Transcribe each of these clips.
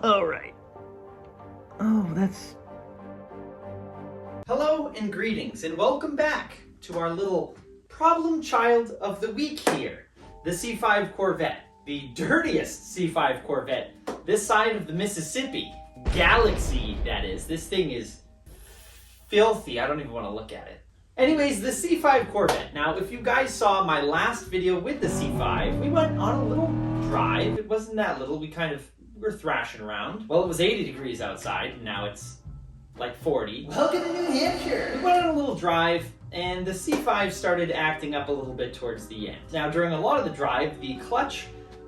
All right. Oh, that's... Hello and greetings and welcome back to our little problem child of the week here. The C5 Corvette. The dirtiest C5 Corvette this side of the Mississippi. Galaxy, that is. This thing is filthy. I don't even want to look at it. Anyways, the C5 Corvette. Now, if you guys saw my last video with the C5, we went on a little drive. It wasn't that little. We were thrashing around. Well, it was 80 degrees outside, and now it's like 40. Welcome to New Hampshire. We went on a little drive, and the C5 started acting up a little bit towards the end. Now, during a lot of the drive, the clutch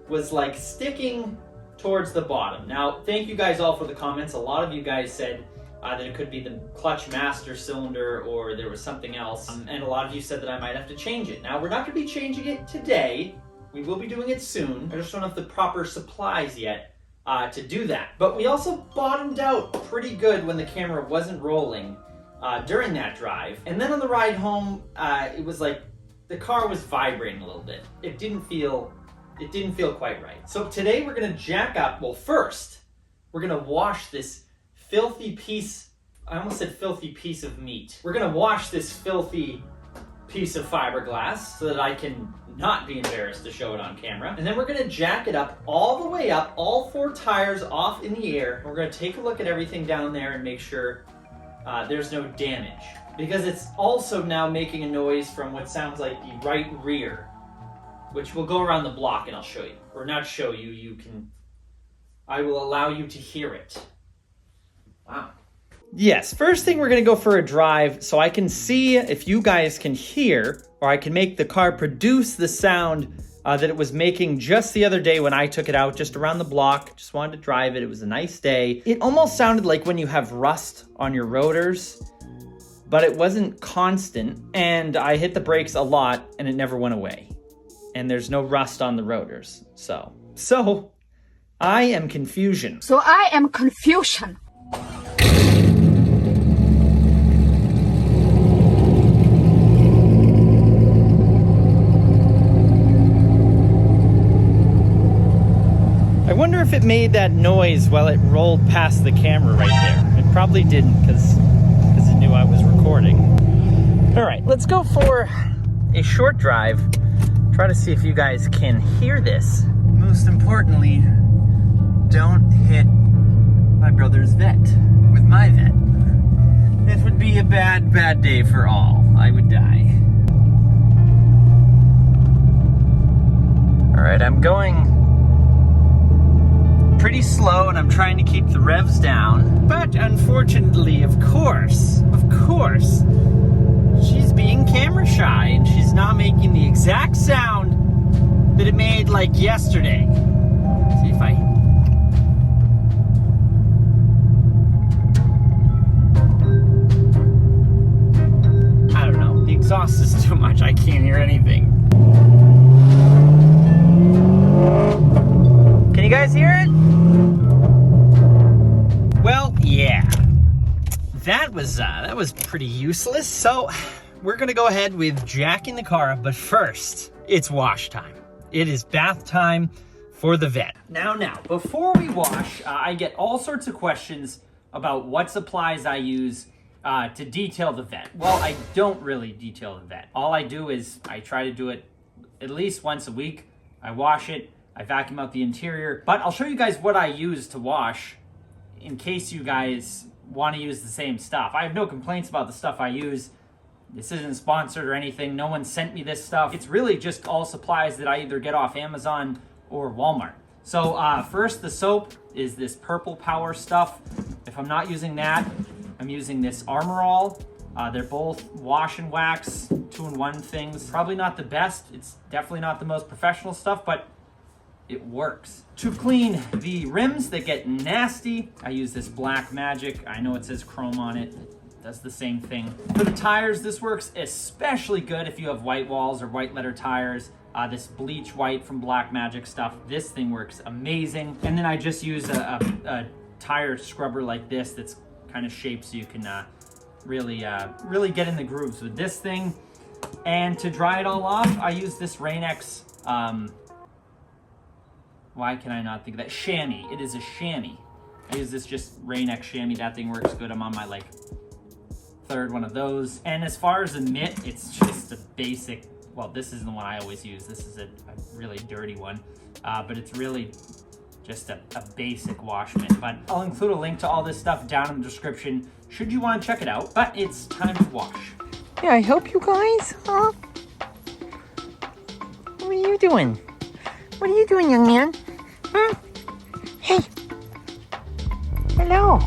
was like sticking towards the bottom. Now, thank you guys all for the comments. A lot of you guys said that it could be the clutch master cylinder or there was something else. And a lot of you said that I might have to change it. Now, we're not going to be changing it today. We will be doing it soon. I just don't have the proper supplies yet to do that. But we also bottomed out pretty good when the camera wasn't rolling during that drive. And then on the ride home, it was like the car was vibrating a little bit. It didn't feel quite right. So today we're gonna jack up, well first, we're gonna wash this filthy piece, I almost said filthy piece of meat. We're gonna wash this filthy piece of fiberglass so that I can not be embarrassed to show it on camera. And then we're gonna jack it up all the way up, all 4 tires off in the air. We're gonna take a look at everything down there and make sure there's no damage. Because it's also now making a noise from what sounds like the right rear, which will go around the block and I'll show you. Or not show you, I will allow you to hear it. Wow. Yes, first thing we're gonna go for a drive so I can see if you guys can hear, or I can make the car produce the sound that it was making just the other day when I took it out just around the block. Just wanted to drive it, it was a nice day. It almost sounded like when you have rust on your rotors, but it wasn't constant, and I hit the brakes a lot and it never went away. And there's no rust on the rotors, so I am confusion. So I am confusion. I wonder if it made that noise while it rolled past the camera right there. It probably didn't because it knew I was recording. All right, let's go for a short drive. Try to see if you guys can hear this. Most importantly, don't hit my brother's vet with my vet. This would be a bad, bad day for all. I would die. All right, I'm going pretty slow and I'm trying to keep the revs down. But unfortunately, of course, she's being camera shy and she's not making the exact sound that it made like yesterday. Let's see if I... I don't know, the exhaust is too much, I can't hear anything. Can you guys hear it? Well, yeah. That was pretty useless. So we're gonna go ahead with jacking the car up, but first, it's wash time. It is bath time for the vet. Now, before we wash, I get all sorts of questions about what supplies I use to detail the vet. Well, I don't really detail the vet. All I do is I try to do it at least once a week. I wash it, I vacuum out the interior, but I'll show you guys what I use to wash in case you guys want to use the same stuff. I have no complaints about the stuff I use. This isn't sponsored or anything. No one sent me this stuff. It's really just all supplies that I either get off Amazon or Walmart. So first, the soap is this Purple Power stuff. If I'm not using that, I'm using this Armor All. They're both wash and wax, 2-in-1 things. Probably not the best. It's definitely not the most professional stuff, but it works. To clean the rims that get nasty, I use this Black Magic. I know it says chrome on it. It does the same thing. For the tires, this works especially good if you have white walls or white letter tires. This bleach white from Black Magic stuff, this thing works amazing. And then I just use a tire scrubber like this that's kind of shaped so you can really get in the grooves with this thing. And to dry it all off, I use this Rain-X, why can I not think of that? Chamois. It is a chamois I use this just Rain X chamois. That thing works good. I'm on my like third one of those. And as far as a mitt, it's just a basic, well, this isn't the one I always use. This is a really dirty one, but it's really just a basic wash mitt. But I'll include a link to all this stuff down in the description should you want to check it out. But it's time to wash. Yeah, I help you guys, huh? What are you doing? What are you doing, young man? Huh? Hey. Hello.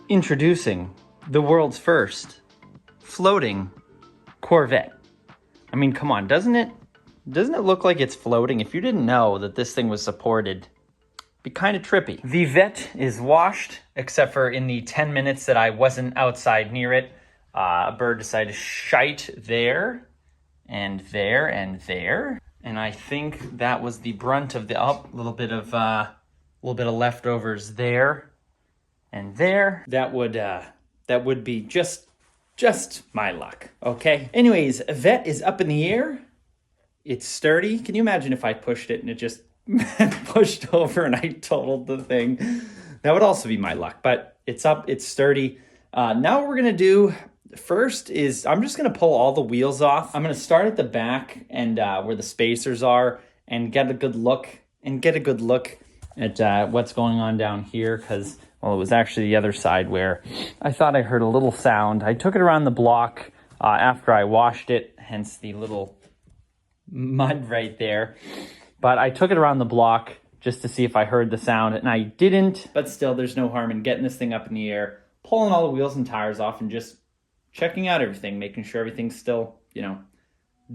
Introducing the world's first floating Corvette. I mean, come on, doesn't it look like it's floating? If you didn't know that this thing was supported, it'd be kind of trippy. The Vette is washed, except for in the 10 minutes that I wasn't outside near it. A bird decided to shite there, and there, and there. And I think that was the brunt of the, little bit of leftovers there. And there, that would be just my luck, okay? Anyways, Vette is up in the air. It's sturdy. Can you imagine if I pushed it and it just pushed over and I totaled the thing? That would also be my luck, but it's up, it's sturdy. Now what we're gonna do first is I'm just gonna pull all the wheels off. I'm gonna start at the back and where the spacers are and get a good look at what's going on down here, because well, it was actually the other side where I thought I heard a little sound. I took it around the block after I washed it, hence the little mud right there. But I took it around the block just to see if I heard the sound, and I didn't. But still, there's no harm in getting this thing up in the air, pulling all the wheels and tires off, and just checking out everything, making sure everything's still,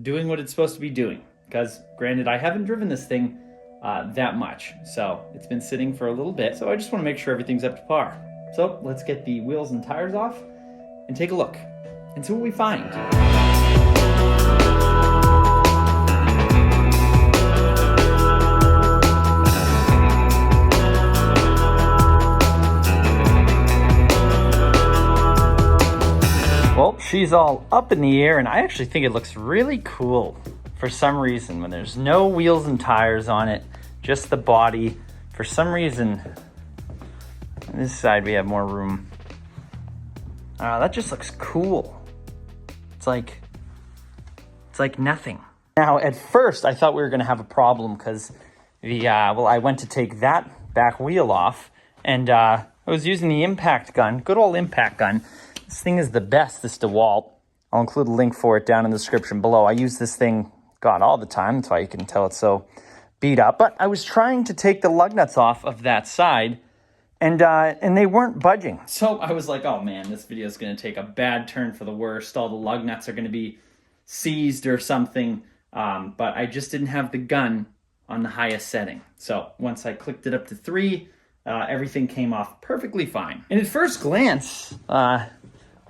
doing what it's supposed to be doing. Because granted, I haven't driven this thing that much, so it's been sitting for a little bit, so I just want to make sure everything's up to par. So let's get the wheels and tires off and take a look and see what we find. Well, she's all up in the air, and I actually think it looks really cool for some reason when there's no wheels and tires on it, just the body. For some reason, on this side we have more room. That just looks cool. It's like nothing. Now, at first, I thought we were gonna have a problem because I went to take that back wheel off, and I was using the impact gun, good old impact gun. This thing is the best, this DeWalt. I'll include a link for it down in the description below. I use this thing, God, all the time. That's why you can tell it's so beat up. But I was trying to take the lug nuts off of that side, and they weren't budging. So I was like, oh man, this video is going to take a bad turn for the worst. All the lug nuts are going to be seized or something. But I just didn't have the gun on the highest setting. So once I clicked it up to 3, everything came off perfectly fine. And at first glance,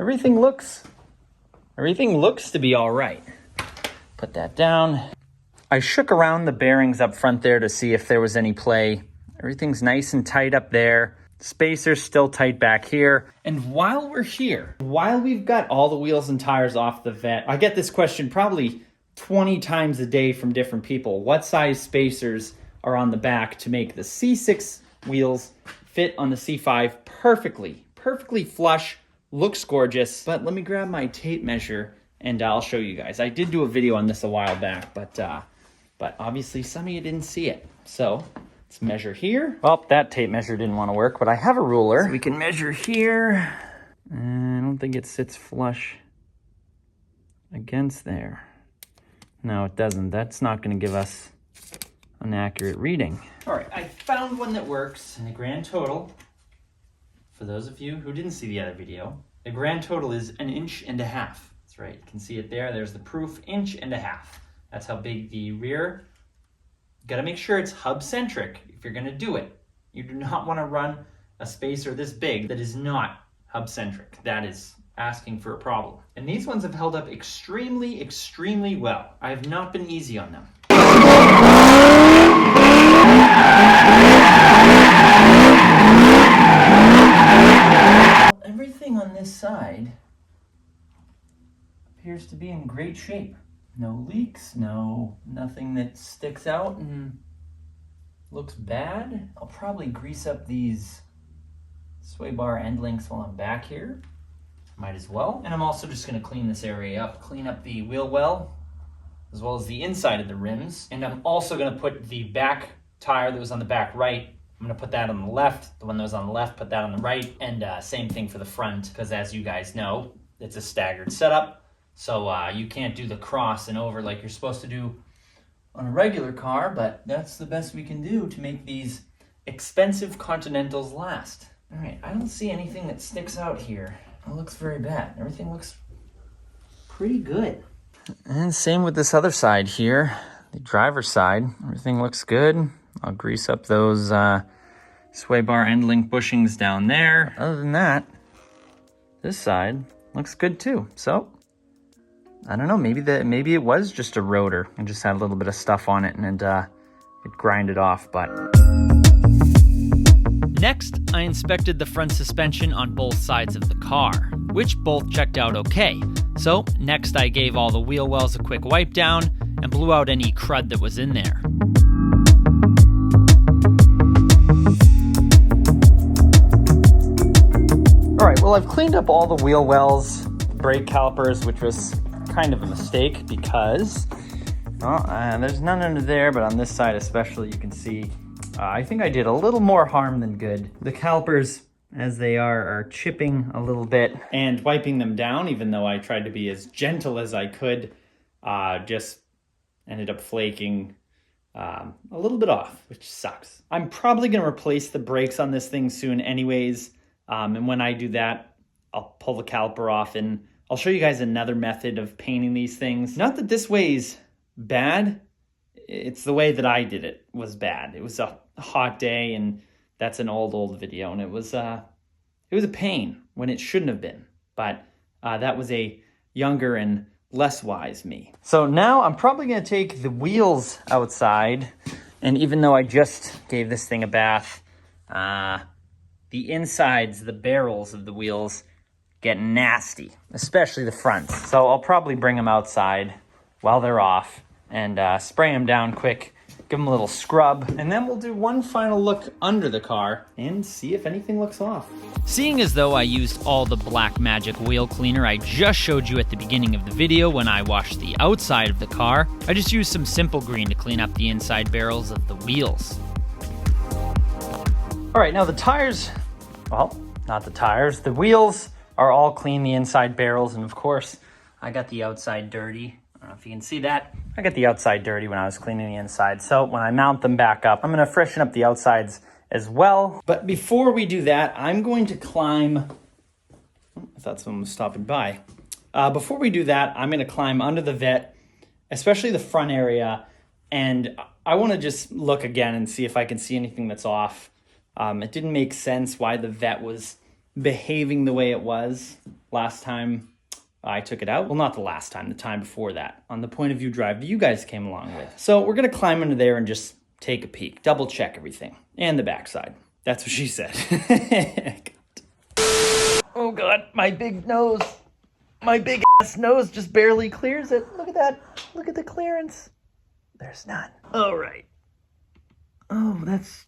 everything looks to be all right. Put that down. I shook around the bearings up front there to see if there was any play. Everything's nice and tight up there. Spacer's still tight back here. And while we're here, while we've got all the wheels and tires off the Vette, I get this question probably 20 times a day from different people. What size spacers are on the back to make the C6 wheels fit on the C5 perfectly flush, looks gorgeous. But let me grab my tape measure and I'll show you guys. I did do a video on this a while back, but obviously some of you didn't see it. So let's measure here. Well, that tape measure didn't want to work, but I have a ruler. So we can measure here. I don't think it sits flush against there. No, it doesn't. That's not going to give us an accurate reading. All right, I found one that works. And the grand total, for those of you who didn't see the other video, the grand total is 1.5 inches. That's right, you can see it there. There's the proof, 1.5 inches. That's how big the rear. Got to make sure it's hub centric. If you're gonna do it. You do not wanna run a spacer this big that is not hub-centric. That is asking for a problem. And these ones have held up extremely, extremely well. I have not been easy on them. Everything on this side appears to be in great shape. No leaks, nothing that sticks out and looks bad. I'll probably grease up these sway bar end links while I'm back here. Might as well. And I'm also just gonna clean this area up, clean up the wheel well, as well as the inside of the rims. And I'm also gonna put the back tire that was on the back right, I'm gonna put that on the left. The one that was on the left, put that on the right. And same thing for the front, because as you guys know, it's a staggered setup. So you can't do the cross and over like you're supposed to do on a regular car, but that's the best we can do to make these expensive Continentals last. All right, I don't see anything that sticks out here. It looks very bad. Everything looks pretty good. And same with this other side here, the driver's side. Everything looks good. I'll grease up those sway bar end link bushings down there. Other than that, this side looks good too. So I don't know, maybe it was just a rotor and just had a little bit of stuff on it and it grinded off, but. Next, I inspected the front suspension on both sides of the car, which both checked out okay. So next I gave all the wheel wells a quick wipe down and blew out any crud that was in there. All right, well, I've cleaned up all the wheel wells, brake calipers, which was kind of a mistake because there's none under there, but on this side especially you can see I think I did a little more harm than good. The calipers, as they are chipping a little bit, and wiping them down, even though I tried to be as gentle as I could, just ended up flaking a little bit off, which sucks. I'm probably gonna replace the brakes on this thing soon anyways, and when I do that, I'll pull the caliper off and I'll show you guys another method of painting these things. Not that this way's bad, it's the way that I did it was bad. It was a hot day, and that's an old video, and it was a pain when it shouldn't have been. But that was a younger and less wise me. So now I'm probably gonna take the wheels outside, and even though I just gave this thing a bath, the insides, the barrels of the wheels get nasty, especially the fronts. So I'll probably bring them outside while they're off and spray them down quick, give them a little scrub, and then we'll do one final look under the car and see if anything looks off. Seeing as though I used all the Black Magic wheel cleaner I just showed you at the beginning of the video when I washed the outside of the car, I just used some Simple Green to clean up the inside barrels of the wheels. All right, now the tires, well, not the tires, the wheels are all clean, the inside barrels, and of course, I got the outside dirty. I don't know if you can see that. I got the outside dirty when I was cleaning the inside. So when I mount them back up, I'm gonna freshen up the outsides as well. But before we do that, I'm going to climb, I thought someone was stopping by. Before we do that, I'm gonna climb under the Vette, especially the front area, and I wanna just look again and see if I can see anything that's off. It didn't make sense why the Vette was behaving the way it was last time I took it out. Well, not the last time, the time before that, on the point of view drive that you guys came along with. So we're gonna climb under there and just take a peek, double check everything, and the backside. That's what she said. Oh God, my big nose, my big ass nose just barely clears it. Look at that, look at the clearance. There's none. All right. Oh, that's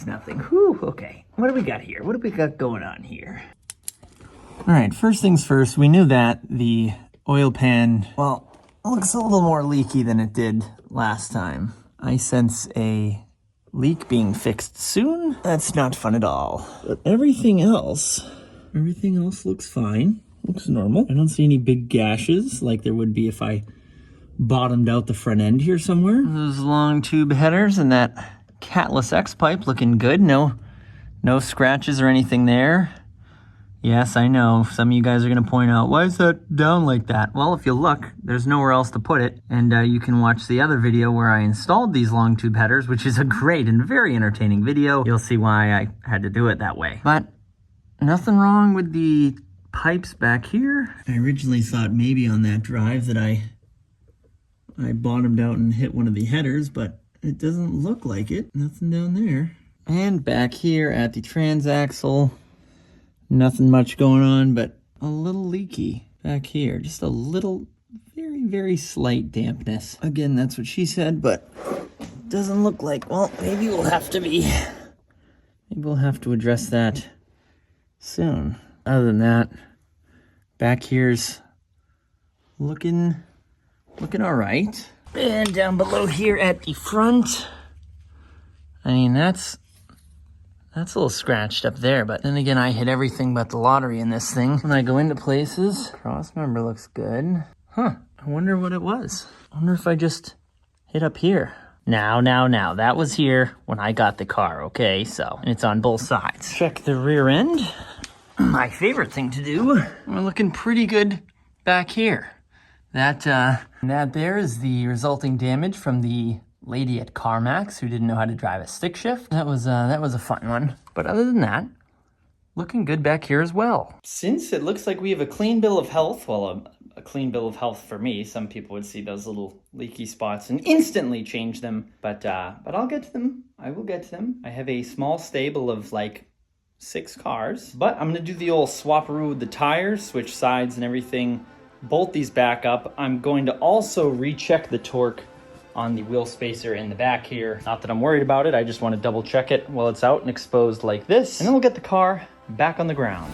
nothing. Whew, okay. What do we got here? What do we got going on here? All right, first things first, we knew that the oil pan, well, looks a little more leaky than it did last time. I sense a leak being fixed soon. That's not fun at all. But everything else looks fine, looks normal. I don't see any big gashes like there would be if I bottomed out the front end here somewhere. Those long tube headers and that catless X-pipe looking good. No scratches or anything there. Yes, I know. Some of you guys are going to point out, why is that down like that? Well, if you look, there's nowhere else to put it. And you can watch the other video where I installed these long tube headers, which is a great and very entertaining video. You'll see why I had to do it that way. But nothing wrong with the pipes back here. I originally thought maybe on that drive that I bottomed out and hit one of the headers, but it doesn't look like it. Nothing down there. And back here at the transaxle, nothing much going on, but a little leaky back here. Just a little, very, very slight dampness. Again, that's what she said, but it doesn't look like, well, maybe we'll have to address that soon. Other than that, back here's looking all right. And down below here at the front, I mean, that's a little scratched up there, but then again, I hit everything but the lottery in this thing. When I go into places, cross member looks good. Huh, I wonder what it was. I wonder if I just hit up here. Now, that was here when I got the car, okay? So, and it's on both sides. Check the rear end. My favorite thing to do. We're looking pretty good back here. That there is the resulting damage from the lady at CarMax who didn't know how to drive a stick shift. That was a fun one. But other than that, looking good back here as well. Since it looks like we have a clean bill of health, well, a clean bill of health for me. Some people would see those little leaky spots and instantly change them. But I'll get to them. I will get to them. I have a small stable of like 6 cars. But I'm gonna do the old swaparoo with the tires, switch sides and everything. Bolt these back up. I'm going to also recheck the torque on the wheel spacer in the back here. Not that I'm worried about it, I just want to double check it while it's out and exposed like this. And then we'll get the car back on the ground.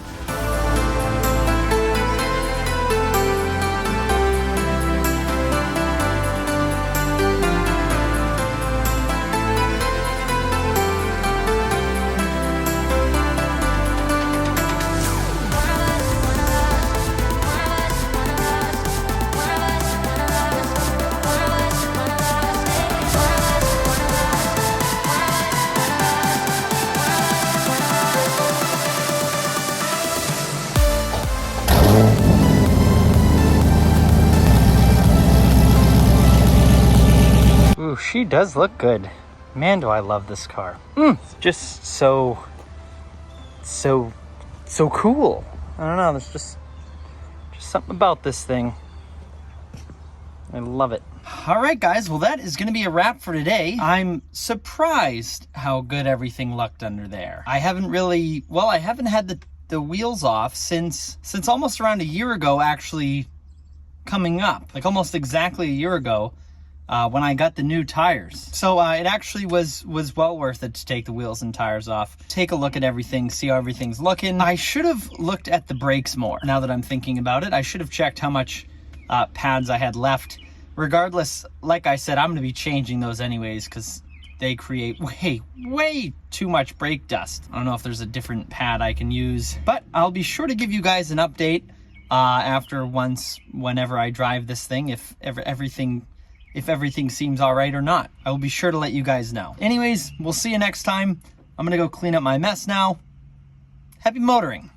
Ooh, she does look good. Man, do I love this car. Just so cool. I don't know, there's just something about this thing. I love it. All right, guys, well, that is gonna be a wrap for today. I'm surprised how good everything looked under there. I haven't had the wheels off since almost around a year ago, actually coming up, like almost exactly a year ago. When I got the new tires. So it actually was well worth it to take the wheels and tires off, take a look at everything, see how everything's looking. I should have looked at the brakes more. Now that I'm thinking about it, I should have checked how much pads I had left. Regardless, like I said, I'm gonna be changing those anyways because they create way too much brake dust. I don't know if there's a different pad I can use, but I'll be sure to give you guys an update whenever I drive this thing, if everything seems all right or not. I will be sure to let you guys know. Anyways, we'll see you next time. I'm gonna go clean up my mess now. Happy motoring.